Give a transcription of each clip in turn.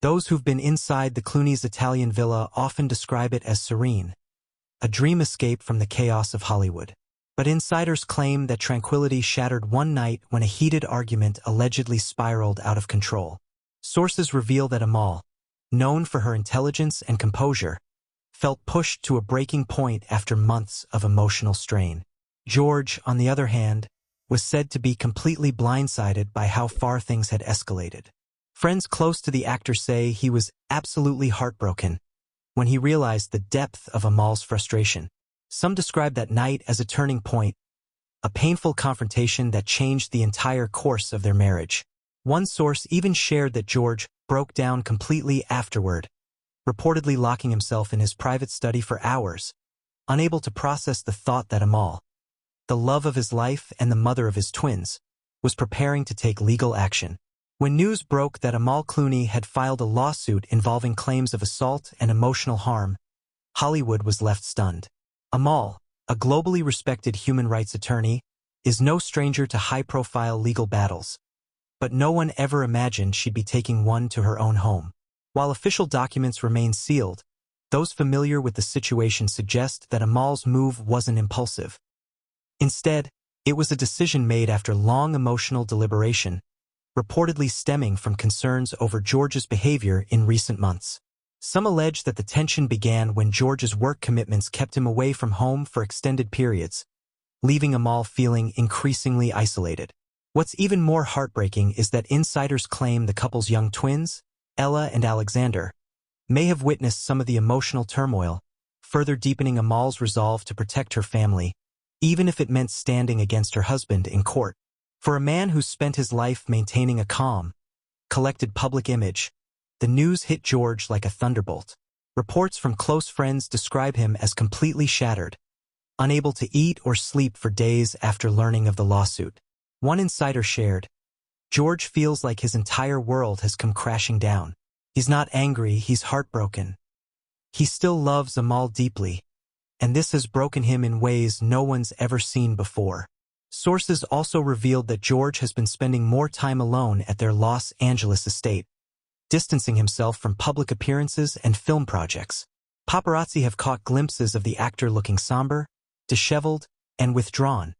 Those who've been inside the Clooneys Italian villa often describe it as serene, a dream escape from the chaos of Hollywood. But insiders claim that tranquility shattered one night when a heated argument allegedly spiraled out of control. Sources reveal that Amal, known for her intelligence and composure, felt pushed to a breaking point after months of emotional strain. George, on the other hand, was said to be completely blindsided by how far things had escalated. Friends close to the actor say he was absolutely heartbroken when he realized the depth of Amal's frustration. Some describe that night as a turning point, a painful confrontation that changed the entire course of their marriage. One source even shared that George broke down completely afterward, reportedly locking himself in his private study for hours, unable to process the thought that Amal, the love of his life and the mother of his twins, was preparing to take legal action. When news broke that Amal Clooney had filed a lawsuit involving claims of assault and emotional harm, Hollywood was left stunned. Amal, a globally respected human rights attorney, is no stranger to high-profile legal battles. But no one ever imagined she'd be taking one to her own home. While official documents remain sealed, those familiar with the situation suggest that Amal's move wasn't impulsive. Instead, it was a decision made after long emotional deliberation, reportedly stemming from concerns over George's behavior in recent months. Some allege that the tension began when George's work commitments kept him away from home for extended periods, leaving Amal feeling increasingly isolated. What's even more heartbreaking is that insiders claim the couple's young twins, Ella and Alexander, may have witnessed some of the emotional turmoil, further deepening Amal's resolve to protect her family, even if it meant standing against her husband in court. For a man who spent his life maintaining a calm, collected public image, the news hit George like a thunderbolt. Reports from close friends describe him as completely shattered, unable to eat or sleep for days after learning of the lawsuit. One insider shared, "George feels like his entire world has come crashing down. He's not angry, he's heartbroken. He still loves Amal deeply, and this has broken him in ways no one's ever seen before." Sources also revealed that George has been spending more time alone at their Los Angeles estate, distancing himself from public appearances and film projects. Paparazzi have caught glimpses of the actor looking somber, disheveled, and withdrawn,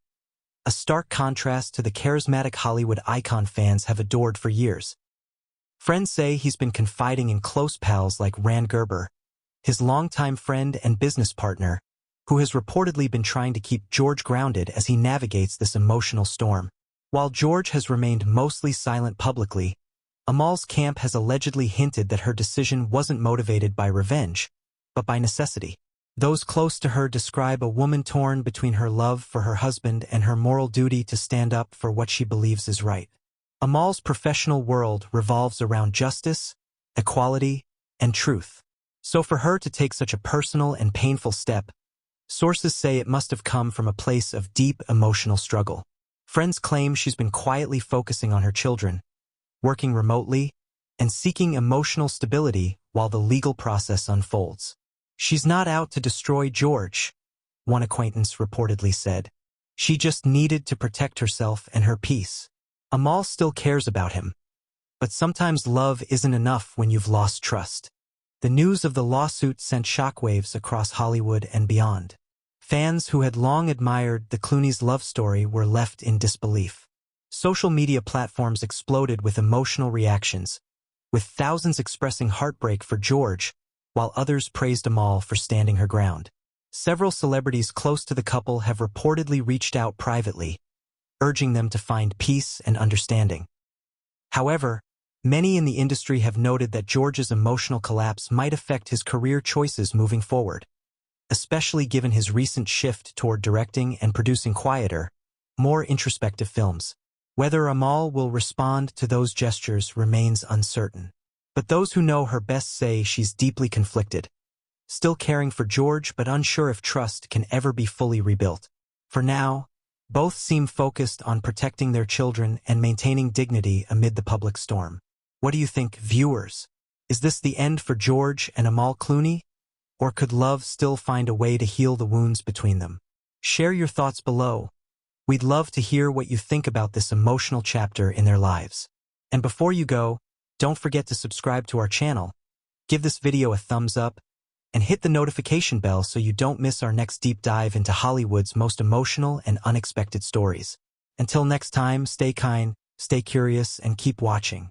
a stark contrast to the charismatic Hollywood icon fans have adored for years. Friends say he's been confiding in close pals like Rand Gerber, his longtime friend and business partner, who has reportedly been trying to keep George grounded as he navigates this emotional storm. While George has remained mostly silent publicly, Amal's camp has allegedly hinted that her decision wasn't motivated by revenge, but by necessity. Those close to her describe a woman torn between her love for her husband and her moral duty to stand up for what she believes is right. Amal's professional world revolves around justice, equality, and truth. So for her to take such a personal and painful step, sources say it must have come from a place of deep emotional struggle. Friends claim she's been quietly focusing on her children, working remotely, and seeking emotional stability while the legal process unfolds. "She's not out to destroy George," one acquaintance reportedly said. "She just needed to protect herself and her peace." Amal still cares about him, but sometimes love isn't enough when you've lost trust. The news of the lawsuit sent shockwaves across Hollywood and beyond. Fans who had long admired the Clooneys' love story were left in disbelief. Social media platforms exploded with emotional reactions, with thousands expressing heartbreak for George, while others praised Amal for standing her ground. Several celebrities close to the couple have reportedly reached out privately, urging them to find peace and understanding. However, many in the industry have noted that George's emotional collapse might affect his career choices moving forward, especially given his recent shift toward directing and producing quieter, more introspective films. Whether Amal will respond to those gestures remains uncertain. But those who know her best say she's deeply conflicted, still caring for George but unsure if trust can ever be fully rebuilt. For now, both seem focused on protecting their children and maintaining dignity amid the public storm. What do you think, viewers? Is this the end for George and Amal Clooney? Or could love still find a way to heal the wounds between them? Share your thoughts below. We'd love to hear what you think about this emotional chapter in their lives. And before you go, Don't forget to subscribe to our channel, give this video a thumbs up, and hit the notification bell so you don't miss our next deep dive into Hollywood's most emotional and unexpected stories. Until next time, stay kind, stay curious, and keep watching.